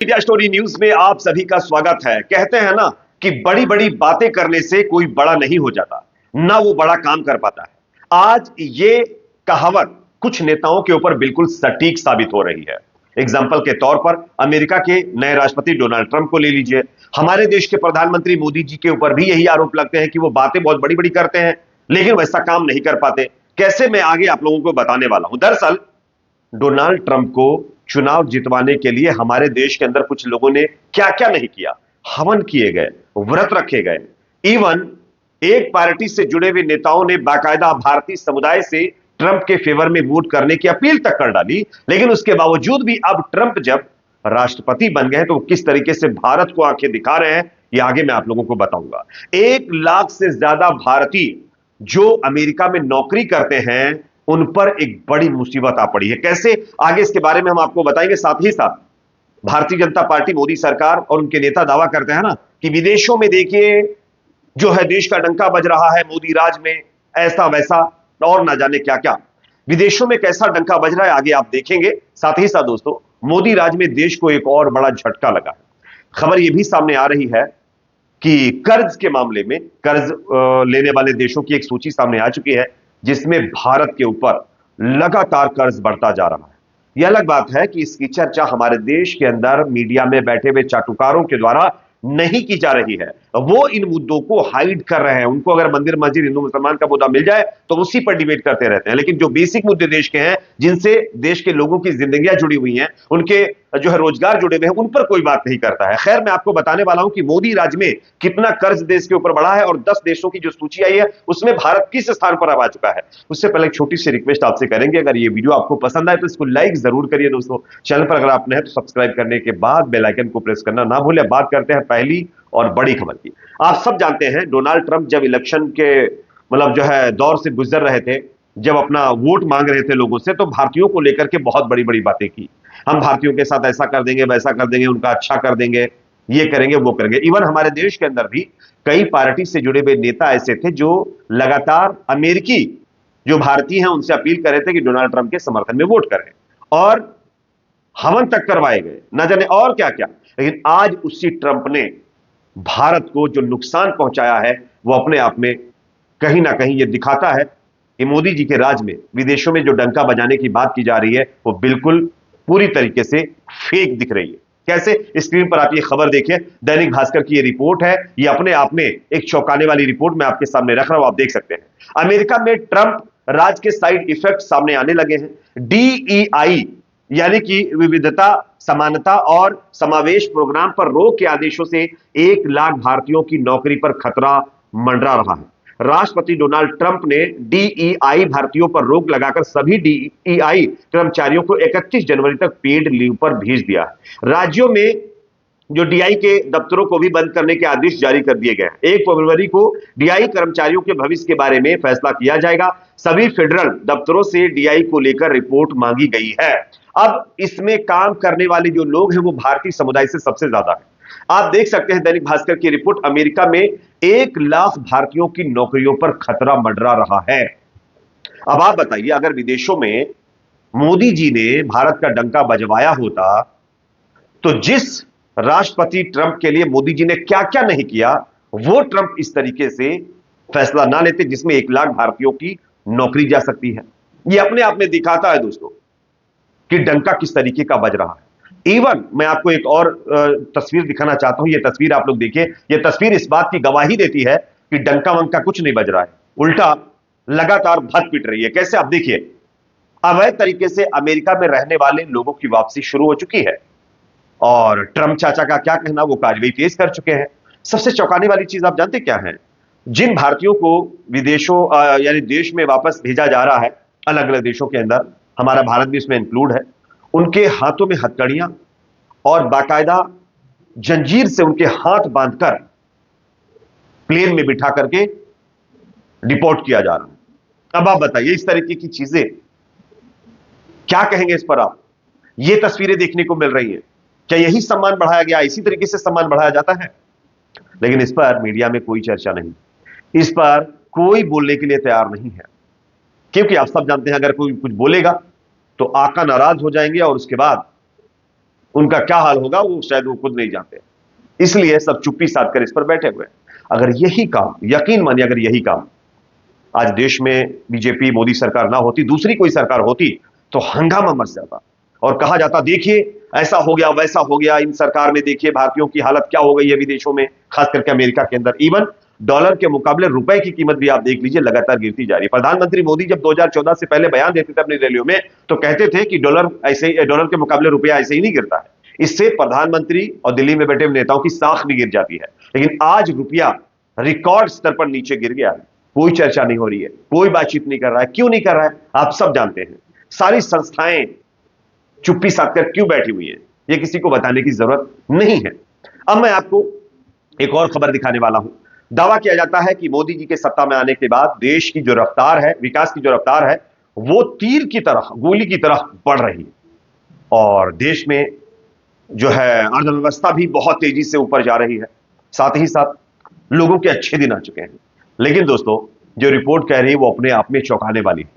Media story news में आप सभी का स्वागत है। कहते हैं ना कि बड़ी बड़ी बातें करने से कोई बड़ा नहीं हो जाता, ना वो बड़ा काम कर पाता है। आज ये कहावत कुछ नेताओं के ऊपर बिल्कुल सटीक साबित हो रही है। एग्जाम्पल के तौर पर अमेरिका के नए राष्ट्रपति डोनाल्ड ट्रंप को ले लीजिए। हमारे देश के प्रधानमंत्री मोदी जी के ऊपर भी यही आरोप लगते हैं कि वो बातें बहुत बड़ी बड़ी करते हैं लेकिन वैसा काम नहीं कर पाते। कैसे, मैं आगे आप लोगों को बताने वाला हूं। दरअसल डोनाल्ड ट्रंप को चुनाव जितवाने के लिए हमारे देश के अंदर कुछ लोगों ने क्या क्या नहीं किया। हवन किए गए, व्रत रखे गए, इवन एक पार्टी से जुड़े हुए नेताओं ने बाकायदा भारतीय समुदाय से ट्रंप के फेवर में वोट करने की अपील तक कर डाली। लेकिन उसके बावजूद भी अब ट्रंप जब राष्ट्रपति बन गए तो किस तरीके से भारत को आंखें दिखा रहे हैं, यह आगे मैं आप लोगों को बताऊंगा। 1 लाख से ज्यादा भारतीय जो अमेरिका में नौकरी करते हैं उन पर एक बड़ी मुसीबत आ पड़ी है। कैसे, आगे इसके बारे में हम आपको बताएंगे। साथ ही साथ भारतीय जनता पार्टी, मोदी सरकार और उनके नेता दावा करते हैं ना कि विदेशों में देखिए जो है देश का डंका बज रहा है, मोदी राज में ऐसा वैसा और ना जाने क्या क्या। विदेशों में कैसा डंका बज रहा है आगे आप देखेंगे। साथ ही साथ दोस्तों, मोदी राज में देश को एक और बड़ा झटका लगा है। खबर यह भी सामने आ रही है कि कर्ज के मामले में कर्ज लेने वाले देशों की एक सूची सामने आ चुकी है जिसमें भारत के ऊपर लगातार कर्ज बढ़ता जा रहा है। यह अलग बात है कि इसकी चर्चा हमारे देश के अंदर मीडिया में बैठे हुए चाटुकारों के द्वारा नहीं की जा रही है। वो इन मुद्दों को हाइड कर रहे हैं। उनको अगर मंदिर मस्जिद हिंदू मुसलमान का मुद्दा मिल जाए तो उसी पर डिबेट करते रहते हैं, लेकिन जो बेसिक मुद्दे देश के हैं, जिनसे देश के लोगों की जिंदगियां जुड़ी हुई हैं, उनके जो है रोजगार जुड़े हुए हैं, उन पर कोई बात नहीं करता है। खैर, मैं आपको बताने वाला हूं कि मोदी राज में कितना कर्ज देश के ऊपर बढ़ा है और 10 देशों की जो सूची आई है उसमें भारत किस स्थान पर आ चुका है। उससे पहले एक छोटी सी रिक्वेस्ट आपसे करेंगे, अगर ये वीडियो आपको पसंद आए तो इसको लाइक जरूर करिए दोस्तों। चैनल पर अगर आप नए हैं तो सब्सक्राइब करने के बाद बेल आइकन को प्रेस करना ना भूलें। बात करते हैं पहली और बड़ी खबर की। आप सब जानते हैं डोनाल्ड ट्रंप जब इलेक्शन के मतलब जो है दौर से गुजर रहे थे, जब अपना वोट मांग रहे थे लोगों से, तो भारतीयों को लेकर के बहुत बड़ी बड़ी बातें की। हम भारतीयों के साथ ऐसा कर देंगे, वैसा कर देंगे, उनका अच्छा कर देंगे, ये करेंगे, वो करेंगे। इवन हमारे देश के अंदर भी कई पार्टी से जुड़े हुए नेता ऐसे थे जो लगातार अमेरिकी जो भारतीय हैं उनसे अपील कर रहे थे कि डोनाल्ड ट्रंप के समर्थन में वोट करें, और हवन तक करवाए गए, न जाने और क्या क्या। लेकिन आज उसी ट्रंप ने भारत को जो नुकसान पहुंचाया है वो अपने आप में कहीं ना कहीं यह दिखाता है कि मोदी जी के राज में विदेशों में जो डंका बजाने की बात की जा रही है वो बिल्कुल पूरी तरीके से फेक दिख रही है। कैसे, स्क्रीन पर आप ये खबर देखिए, दैनिक भास्कर की ये रिपोर्ट है। ये अपने आप में एक चौंकाने वाली रिपोर्ट मैं आपके सामने रख रहा हूं, आप देख सकते हैं। अमेरिका में ट्रंप राज के साइड इफेक्ट सामने आने लगे हैं। DEI यानी कि विविधता, समानता और समावेश प्रोग्राम पर रोक के आदेशों से 1 लाख भारतीयों की नौकरी पर खतरा मंडरा रहा है। राष्ट्रपति डोनाल्ड ट्रंप ने DEI भारतीयों पर रोक लगाकर सभी DEI कर्मचारियों को 31 जनवरी तक पेड लीव पर भेज दिया है। राज्यों में जो DI के दफ्तरों को भी बंद करने के आदेश जारी कर दिए गए हैं। 1 फरवरी को DI कर्मचारियों के भविष्य के बारे में फैसला किया जाएगा। सभी फेडरल दफ्तरों से DI को लेकर रिपोर्ट मांगी गई है। अब इसमें काम करने वाले जो लोग हैं वो भारतीय समुदाय से सबसे ज्यादा है। आप देख सकते हैं दैनिक भास्कर की रिपोर्ट, अमेरिका में 1 लाख भारतीयों की नौकरियों पर खतरा मंडरा रहा है। अब आप बताइए, अगर विदेशों में मोदी जी ने भारत का डंका बजवाया होता तो जिस राष्ट्रपति ट्रंप के लिए मोदी जी ने क्या क्या नहीं किया, वो ट्रंप इस तरीके से फैसला ना लेते जिसमें 1 लाख भारतीयों की नौकरी जा सकती है। यह अपने आप में दिखाता है दोस्तों कि डंका किस तरीके का बज रहा है। इवन मैं आपको एक और तस्वीर दिखाना चाहता हूं। यह तस्वीर आप लोग देखिए। यह तस्वीर इस बात की गवाही देती है कि डंका वंका कुछ नहीं बज रहा है, उल्टा लगातार भत पिट रही है। कैसे, आप देखिए, अवैध तरीके से अमेरिका में रहने वाले लोगों की वापसी शुरू हो चुकी है और ट्रंप चाचा का क्या कहना, वो कार्रवाई तेज कर चुके हैं। सबसे चौंकाने वाली चीज आप जानते क्या है? जिन भारतीयों को विदेशों यानी देश में वापस भेजा जा रहा है अलग अलग देशों के अंदर, हमारा भारत भी इसमें इंक्लूड है, उनके हाथों में हथकड़ियां और बाकायदा जंजीर से उनके हाथ बांधकर प्लेन में बिठा करके डिपोर्ट किया जा रहा है। अब आप बताइए, इस तरीके की चीजें क्या कहेंगे इस पर आप? ये तस्वीरें देखने को मिल रही हैं। क्या यही सम्मान बढ़ाया गया? इसी तरीके से सम्मान बढ़ाया जाता है? लेकिन इस पर मीडिया में कोई चर्चा नहीं, इस पर कोई बोलने के लिए तैयार नहीं है, क्योंकि आप सब जानते हैं अगर कोई कुछ बोलेगा तो आका नाराज हो जाएंगे और उसके बाद उनका क्या हाल होगा वो शायद वो खुद नहीं जानते, इसलिए सब चुप्पी साध कर इस पर बैठे हुए हैं। अगर यही काम, यकीन मानिए, अगर यही काम आज देश में बीजेपी मोदी सरकार ना होती, दूसरी कोई सरकार होती, तो हंगामा मच जाता और कहा जाता देखिए ऐसा हो गया वैसा हो गया, इन सरकार में देखिए भारतीयों की हालत क्या हो गई है विदेशों में, खास करके अमेरिका के अंदर। इवन डॉलर के मुकाबले रुपए की कीमत भी आप देख लीजिए लगातार गिरती जा रही है। प्रधानमंत्री मोदी जब 2014 से पहले बयान देते थे अपनी रैलियों में तो कहते थे कि डॉलर डॉलर के मुकाबले रुपया ऐसे ही नहीं गिरता है, इससे प्रधानमंत्री और दिल्ली में बैठे नेताओं की साख भी गिर जाती है। लेकिन आज रुपया रिकॉर्ड स्तर पर नीचे गिर गया है, कोई चर्चा नहीं हो रही है, कोई बातचीत नहीं कर रहा है। क्यों नहीं कर रहा है आप सब जानते हैं। सारी संस्थाएं चुप्पी साध कर क्यों बैठी हुई है, यह किसी को बताने की जरूरत नहीं है। अब मैं आपको एक और खबर दिखाने वाला हूं। दावा किया जाता है कि मोदी जी के सत्ता में आने के बाद देश की जो रफ्तार है, विकास की जो रफ्तार है, वो तीर की तरह, गोली की तरह बढ़ रही है और देश में जो है अर्थव्यवस्था भी बहुत तेजी से ऊपर जा रही है। साथ ही साथ लोगों के अच्छे दिन आ चुके हैं। लेकिन दोस्तों, जो रिपोर्ट कह रही है वो अपने आप में चौंकाने वाली है।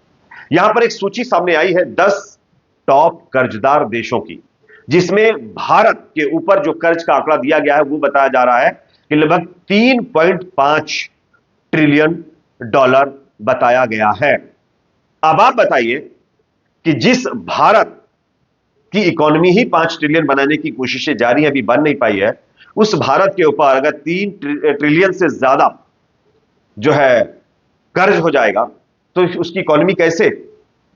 यहां पर एक सूची सामने आई है 10 टॉप कर्जदार देशों की, जिसमें भारत के ऊपर जो कर्ज का आंकड़ा दिया गया है वो बताया जा रहा है कि लगभग 3.5 ट्रिलियन डॉलर बताया गया है। अब आप बताइए कि जिस भारत की इकोनॉमी ही 5 ट्रिलियन बनाने की कोशिशें जारी है, अभी बन नहीं पाई है, उस भारत के ऊपर अगर 3 ट्रिलियन से ज्यादा जो है कर्ज हो जाएगा तो उसकी इकोनॉमी कैसे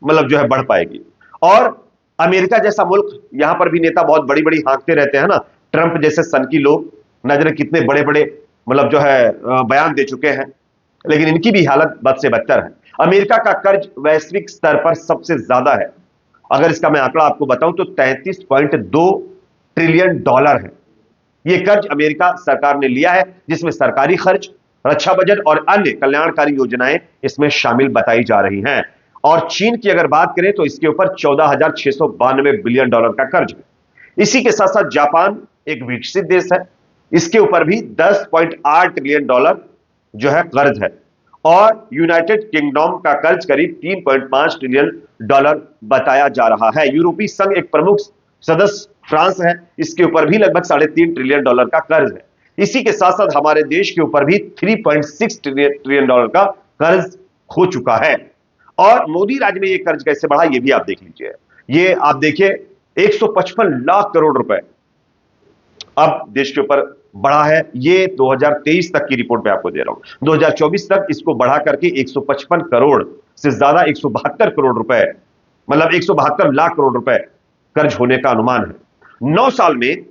मतलब जो है बढ़ पाएगी। और अमेरिका जैसा मुल्क, यहां पर भी नेता बहुत बड़ी बड़ी हाँकते रहते हैं ना, ट्रंप जैसे सनकी लोग न जाने कितने बड़े बड़े मतलब जो है बयान दे चुके हैं, लेकिन इनकी भी हालत बद से बदतर है। अमेरिका का कर्ज वैश्विक स्तर पर सबसे ज्यादा है। अगर इसका मैं आंकड़ा आपको बताऊं तो 33.2 ट्रिलियन डॉलर है। यह कर्ज अमेरिका सरकार ने लिया है, जिसमें सरकारी खर्च, रक्षा बजट और अन्य कल्याणकारी योजनाएं इसमें शामिल बताई जा रही हैं। और चीन की अगर बात करें तो इसके ऊपर 14,692 बिलियन डॉलर का कर्ज है। इसी के साथ साथ जापान एक विकसित देश है, इसके ऊपर भी 10.8 ट्रिलियन डॉलर जो है कर्ज है। और यूनाइटेड किंगडम का कर्ज करीब 3.5 ट्रिलियन डॉलर बताया जा रहा है। यूरोपीय संघ एक प्रमुख सदस्य फ्रांस है, इसके ऊपर भी लगभग 3.5 ट्रिलियन डॉलर का कर्ज है। इसी के साथ साथ हमारे देश के ऊपर भी 3.6 ट्रिलियन डॉलर का कर्ज हो चुका है। और मोदी राज में यह कर्ज कैसे बढ़ा यह भी आप देख लीजिए। ये आप देखिए 155 लाख करोड़ रुपए अब देश के ऊपर बढ़ा है। ये 2023 तक की रिपोर्ट मैं आपको दे रहा हूं। 2024 तक इसको बढ़ा करके 155 करोड़ से ज्यादा 172 करोड़ रुपए, मतलब 172 लाख करोड़ रुपए कर्ज होने का अनुमान है। 9 साल में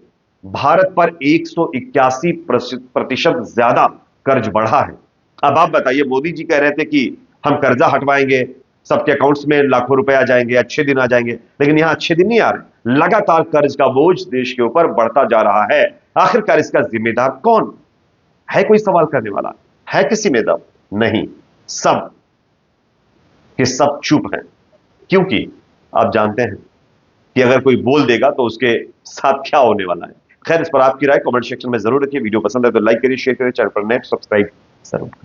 भारत पर 181% ज्यादा कर्ज बढ़ा है। अब आप बताइए, मोदी जी कह रहे थे कि हम कर्जा हटवाएंगे, सबके अकाउंट्स में लाखों रुपए आ जाएंगे, अच्छे दिन आ जाएंगे, लेकिन यहां अच्छे दिन नहीं आ रहे। लगातार कर्ज का बोझ देश के ऊपर बढ़ता जा रहा है। आखिरकार इसका जिम्मेदार कौन है? कोई सवाल करने वाला है किसी में दम नहीं। सब के सब चुप हैं, क्योंकि आप जानते हैं कि अगर कोई बोल देगा तो उसके साथ क्या होने वाला है। खैर, इस पर आपकी राय कमेंट सेक्शन में जरूर रखिए। वीडियो पसंद है तो लाइक करिए, शेयर करिए, चैनल पर नए सब्सक्राइब जरूर करें।